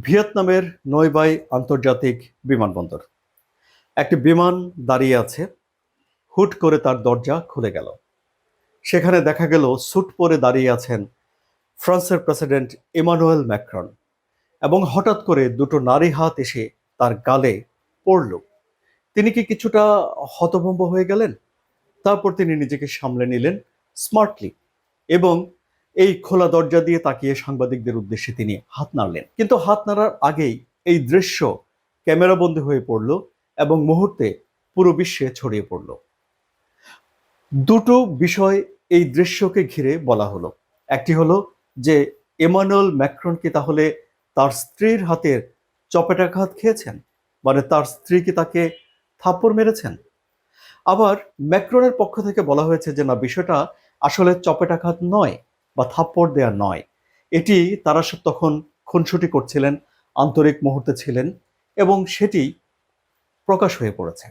ভিয়েতনামের নয়বাই আন্তর্জাতিক বিমানবন্দর। একটি বিমান দাঁড়িয়ে আছে, হুট করে তার দরজা খুলে গেল। সেখানে দেখা গেল স্যুট পরে দাঁড়িয়ে আছেন ফ্রান্সের প্রেসিডেন্ট ইমানুয়েল ম্যাক্রন, এবং হঠাৎ করে দুটো নারী হাত এসে তার গালে পড়ল। তিনি কি কিছুটা হতভম্ব হয়ে গেলেন? তারপর তিনি নিজেকে সামলে নিলেন স্মার্টলি, এবং এই খোলা দরজা দিয়ে তাকিয়ে সাংবাদিকদের উদ্দেশ্যে তিনি হাত নাড়লেন। কিন্তু হাত নাড়ার আগেই এই দৃশ্য ক্যামেরাবন্দি হয়ে পড়ল এবং মুহূর্তে পুরো বিশ্বে ছড়িয়ে পড়ল। দুটো বিষয় এই দৃশ্যকে ঘিরে বলা হলো। একটি হলো যে ইমানুয়েল ম্যাক্রন কি তাহলে তার স্ত্রীর হাতের চপেটাঘাত খেয়েছেন, মানে তার স্ত্রী কি তাকে থাপ্পড় মেরেছেন। আবার ম্যাক্রনের পক্ষ থেকে বলা হয়েছে যে না, বিষয়টা আসলে চপেটাঘাত নয় বা থাপ্পড় দেয়া নয়, এটি তারা সব তখন খুনসুটি করছিলেন, আন্তরিক মুহূর্তে ছিলেন, এবং সেটি প্রকাশ হয়ে পড়েছে।